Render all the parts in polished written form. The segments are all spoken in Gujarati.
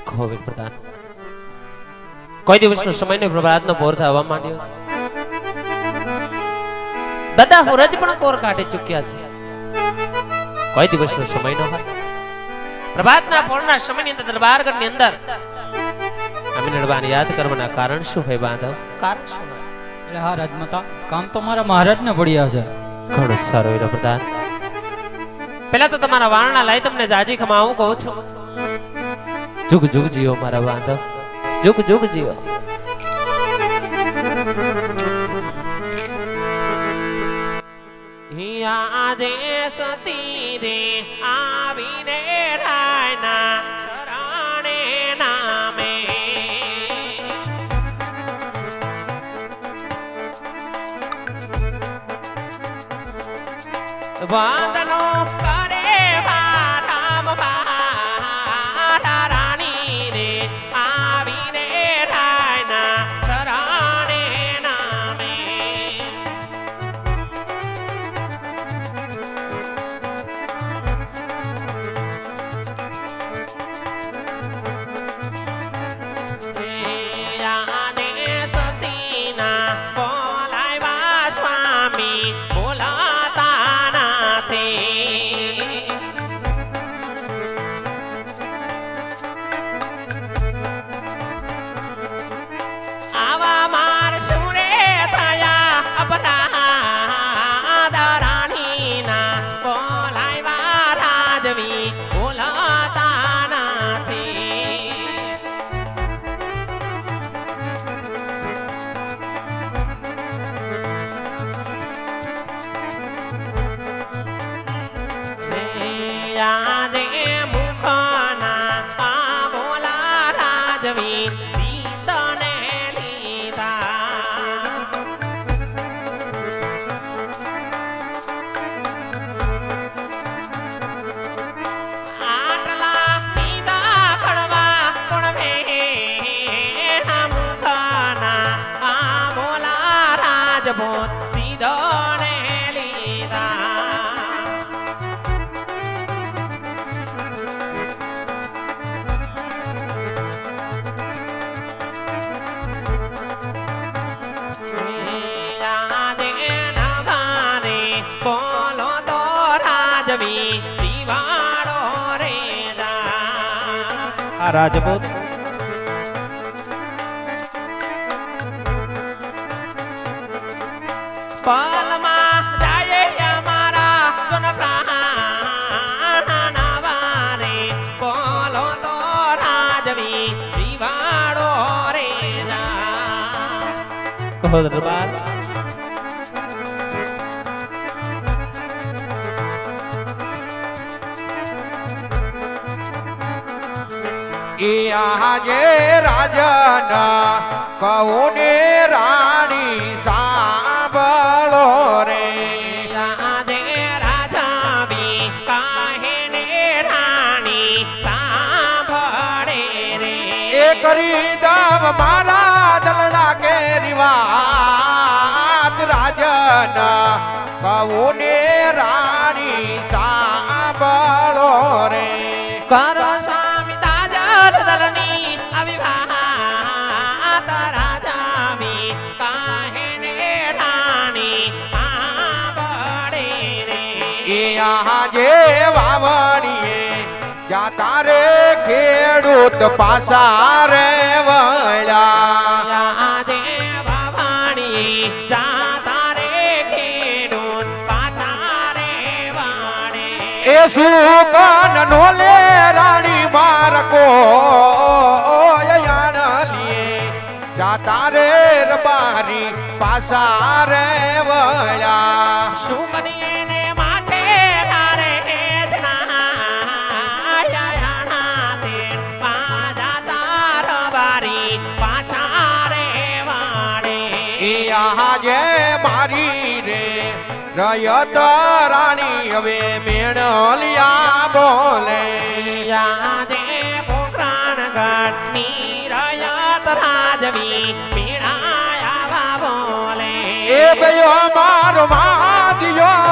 ખોવી પ્રધાન કોઈ દિવસનો સમયનો પ્રભાતનો પોર થવા માંડ્યો છે દાદા હુરજ પણ કોર કાઢી ચૂક્યા છે કોઈ દિવસનો સમય ન હોય પ્રભાતના પોરના સમયની અંદર દરબારગઢની અંદર અમે નડવાને યાદ કરવાના કારણ શું હોય બાંધવ કારણ શું હોય એટલે હા રાજમાતા કામ તો મારા મહારાજને પડ્યા છે ઘણું સારું એ પ્રધાન પેલા તો તમારા વારણા લાઈ તમને જાજી ખમા હું કહું છું જુગ જુગ જીઓ મારા બાંધવ જુગ જુગ જીઓ યાદે સતી દે આવીને રાયના શરણે નામે વંદનો કરે રામ રાણી રે આવીને રાયના શરણે નામે યાદે મુખના બોલા રાજવી સીતને લીધા આટલા પીધા કડવા કોણ ભેના મુખના બોલા રાજભૂત સીધો ને લીધા રાજપૂત પલમાં જાય અમારા જન પ્રાણવારે બોલો તો રાજવી દિવાળો રે કહો દરબાર આજે રાજા કહું ને રાણી સાંભળો રે યાદે રાજા બી કાહે ને રાણી સાંભળે રે એ કરી દમ મારા દલડા કે રિવાત રાજના કહું ને રાણી સાંભળો રે કરો દલની અવિભાત રાજામી કાહે ને રાણી આબડે રે એ આજે વાવણીએ જાતા રે ખેડૂત પાસા રે વળ્યા યાદે વાવણી જાતા રે ખેડૂત પાછા રે વાડે એ સુકન નોલે રાણી બારકો યાણલીએ જાતા રે રબારી પાસા રે વળ્યા શું કરીએ ને માટે તારે જણા તે પાજા તાર બારી પાછા રે વાડે એ આજે મારી રે રયત રાણી હવે મેળલિયા બોલે યાદે પોકરાણ ઘટની રયત રાજવી પીણાયા બોલે એ ગયો મારો માધ્યો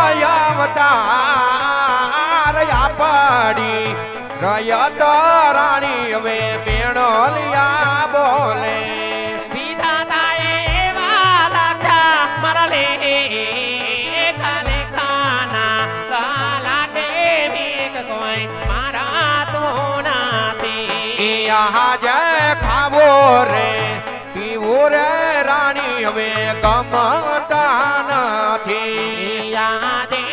અવતાર પડી રયત રાણી હવે બેણોલિયા બોલે વિધાતાએ એવા લાગ્યા મારા ખાલે ખાના લાગે મેઘ કોઈ મારા તો નાતી યહાં જય ખાવો રે પીવો રે રાણી હવે ગમતા નથી યાદે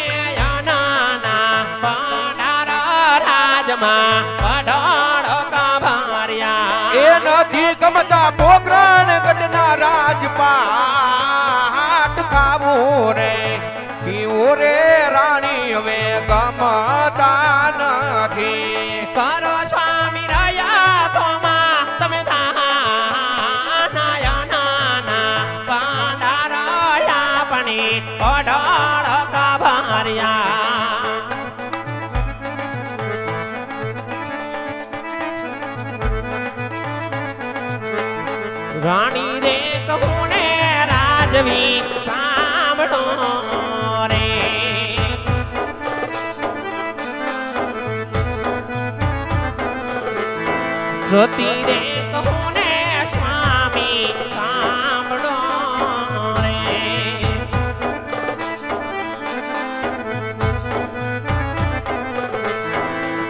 નાના પડારા રાજમાં પડાળો કાભાર્યા એ નથી ગમતા પોકરણ ગઢના રાજપાટ ખાવું રે પીવું રે રાણી હવે ગમતા નથી કરો સ્વામી રહ્યા તોમાં તમે નાના પડારા પણ પડાળો કાભાર્યા રાણી રે કહું ને રાજવી સાંભળો રે સતી રે કહું ને સ્વામી સાંભળો રે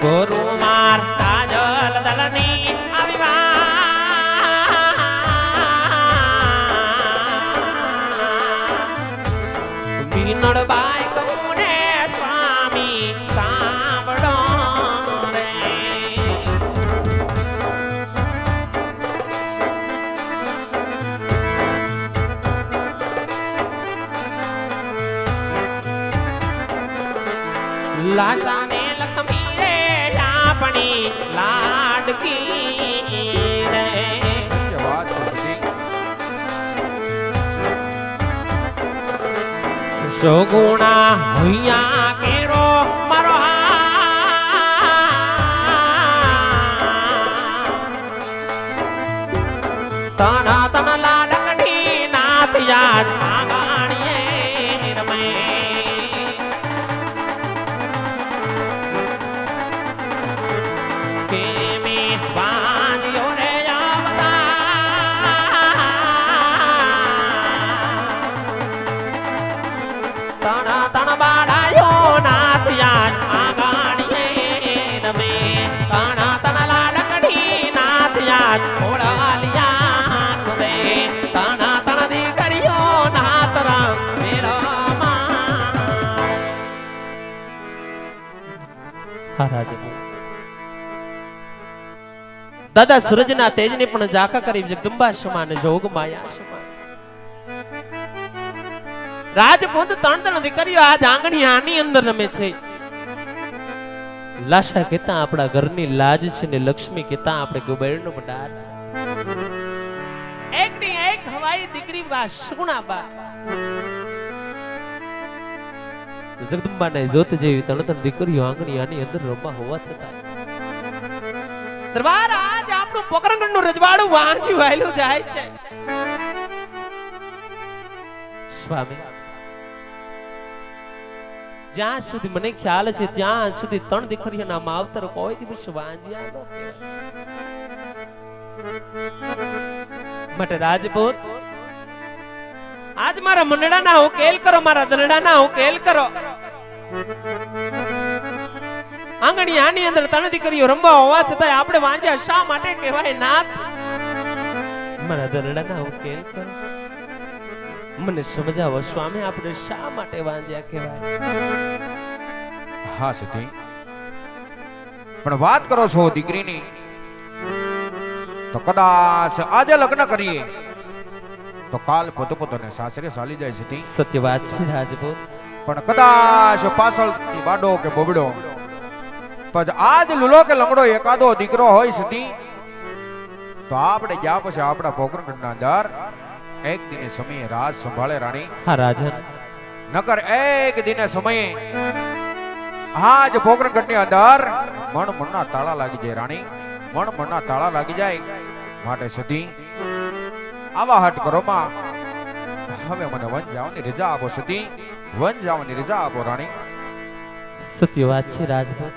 ગુરુ માર કાજલ દલની આવી નડબાઈ કહું ને સ્વામી સાંભળો રે લાશાને લખમી રે આપણી લાડકી રે સોગુણા હુયા કેરો મારો તણા તણા લાડકડી નાથ યાદ આગાણીએ રમે કે મે વાંજ્યો રે તણા તણ બાડાયો નાથ યાદ આગાણીએ રમે તણા તણ લાડકડી નાથ યાદ ઓળાલિયા કુદે તણા તણ દીકરીઓ નાથ રામ મેળામાં હારાજ દાદા સૂરજના તેજને પણ ઝાંખા કરી જગદંબા સમાન જોગ માયા સમાન રાજપૂત ત્રણ દીકરીઓ આ આંગણી આની અંદર રમે છે લાશા કેતા આપણા ઘરની લાજ છે ને લક્ષ્મી કેતા આપણે કુબેરનો ભંડાર છે એકની એક હવાઈ દીકરી બા સુગુણા બા જગદંબાને જોત જેવી ત્રણ દીકરીઓ આંગણી આની અંદર રમવા હોવા છતાં દરબાર આજ આપણું પોકરણગઢનું રજવાડું વાંચ્યું વાયલું જાય છે સ્વામી જ્યાં સુધી મને ખ્યાલ છે ત્યાં સુધી ત્રણ દીકરીઓના માવતર કોઈ દિવસ વાંજ્યા ન માટે રાજપૂત આજ મારા મંડળાના ઉકેલ કરો મારા દલડાના ઉકેલ કરો આંગણી આની અંદર ત્રણ દીકરીઓ રમવા હોવા છતાં આપણે વાંજ્યા શા માટે કહેવાય નાથ મારા દલડાના ઉકેલ કરો મને સમજાવો સ્વામી આપણે શા માટે વાંજ્યા કહેવાય હા સતી પણ વાત કરો છો દીકરીની તો કદાચ આજે લગ્ન કરીએ તો કાલ પોતપોતાને સાસરે ચાલી જાય સતી સત્ય વાત છે રાજપૂત પણ કદાચ પાછળથી બાડો કે બોબડો પછી આજ લુલો કે લંગડો એકાદો દીકરો હોય સતી તો આપણે ગયા પછી આપણા પોકરણગઢના અંદર એક દિને સમયે રાજ સંભાળે રાણી હા રાજન નકર એક દિને સમયે આજ પોકરણગઢની અંદર મણના તાળા લાગી જાય રાણી મણના તાળા લાગી જાય માટે સતી આવા હટ કરો માં હવે મને વન જવાની રજા આપો સતી વન જવાની રજા આપો રાણી સત્ય વાત છે રાજપૂત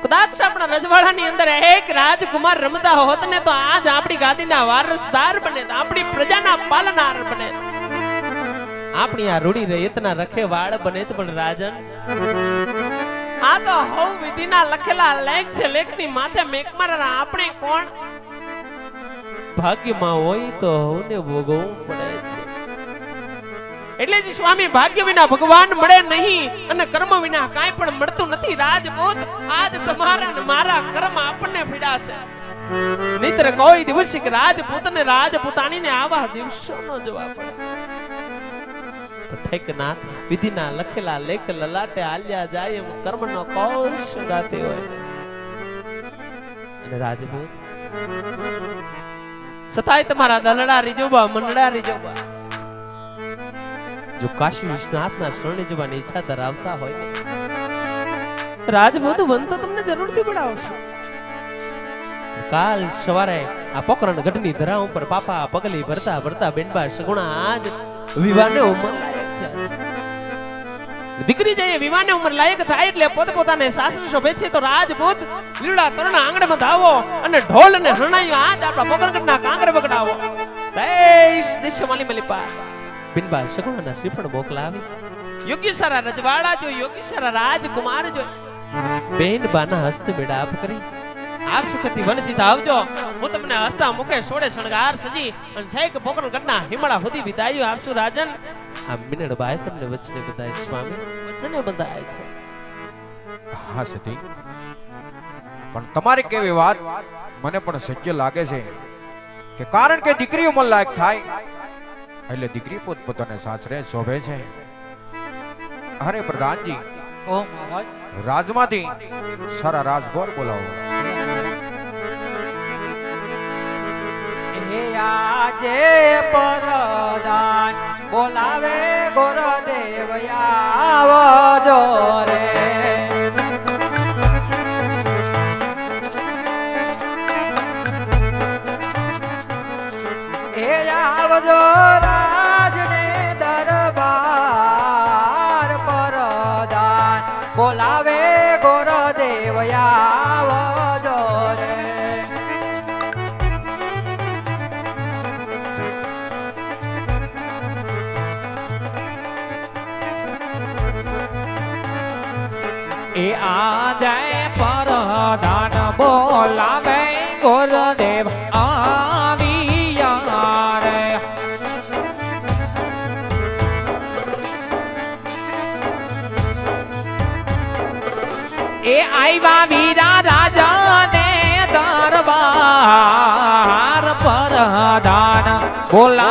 કદાચ આપણા રજવાડાની અંદર એક રાજકુમાર રમતા હોત ને તો આજ આપણી ગાદીના વારસદાર બને, આપણી પ્રજાના પાલનહાર બને, આપણી આ રૂડી રયતના રખેવાળ બને. પણ રાજન, આ તો હવ વિધિના લખેલા લેખ છે, લેખની માથે મેક મારનાર આપણે કોણ? ભાગ્યમાં હોય તો હવને ભોગવવું પડે છે. એટલે જ સ્વામી, ભાગ્ય વિના ભગવાન મળે નહીં અને કર્મ વિના કાંઈ પણ મળતું નથી. રાજપૂત, આજ તમારા અને મારા કર્મ આપણને પીડા છે. નહીતર કોઈ દિવસ કે રાજપૂત અને રાજપૂતાણીને આવા દિવસોનો જવાબ પડે. ઠેકનાથ વિધિના લખેલા લેખ લલાટે આલ્યા જાય એમ કર્મનો કોશ ગાતે હોય. અને રાજપૂત સતાય તમારા દલડા રીજોબા મંડળા રીજોબા જો કાશી વિશ્વનાથના શરણે જવાની ઈચ્છા ધરાવતા હોય ને, રાજપૂત વન તો તમને જરૂરથી પડાવશે. કાલ સવારે આ પોકરણ ગઢની ધરા ઉપર પાપા પગલી ભરતા ભરતા બેનબા સગુણા આજ વિવાહને ઉંમર લાયક થયા છે. દીકરી જઈએ વિવાહને ઉંમર લાયક થાય એટલે પોતે પોતાને સાસરે શોભે છે. તો રાજપૂત લીલા તરણા આંગણમાં ધાવો અને ઢોલ અને હરણાઈઓ આજ આપણા પોકરણગઢના કાંગરે બગડાવો. દેશ દિશ માલી મલી પાર બિનબા સગુણાના શ્રીફળ મોકલાવી. યોગ્ય સારા રજવાડા જો, યોગ્ય સારા રાજકુમાર જો બેનબાના હસ્ત મેળાપ કરી આપ સુખથી વનસીત આવજો. હું તમને હસતા મુખે સોડે શણગાર સજી અને શેખ પોકરણગઢના હિમાળા સુધી વિદાયો આપશું. રાજન, આ મિનળબાઈ તમને વચને બધાય સ્વામી વચને બંધાય છે. હા સતી, પણ તમારી કેવી વાત મને પણ સત્ય લાગે છે કે કારણ કે દીકરીઓ મન લાયક થાય એટલે દીકરી પોતપોતાને સાસરે શોભે છે. અરે પ્રધાનજી, ઓ મહારાજ, રાજમાંથી સારા રાજગોર બોલાવો. એ આજે પરદાન બોલાવે ગોરદેવ આવજો રે. એ આવજો રાજને દરબાર પરદાન બોલાવે ગોરદેવ આવજો રે. એ આજે પરદાન બોલાવે ગોરદેવ આવ્યા રે. એ આવ્યા વીરા રાજાને દરબાર પરદાન બોલા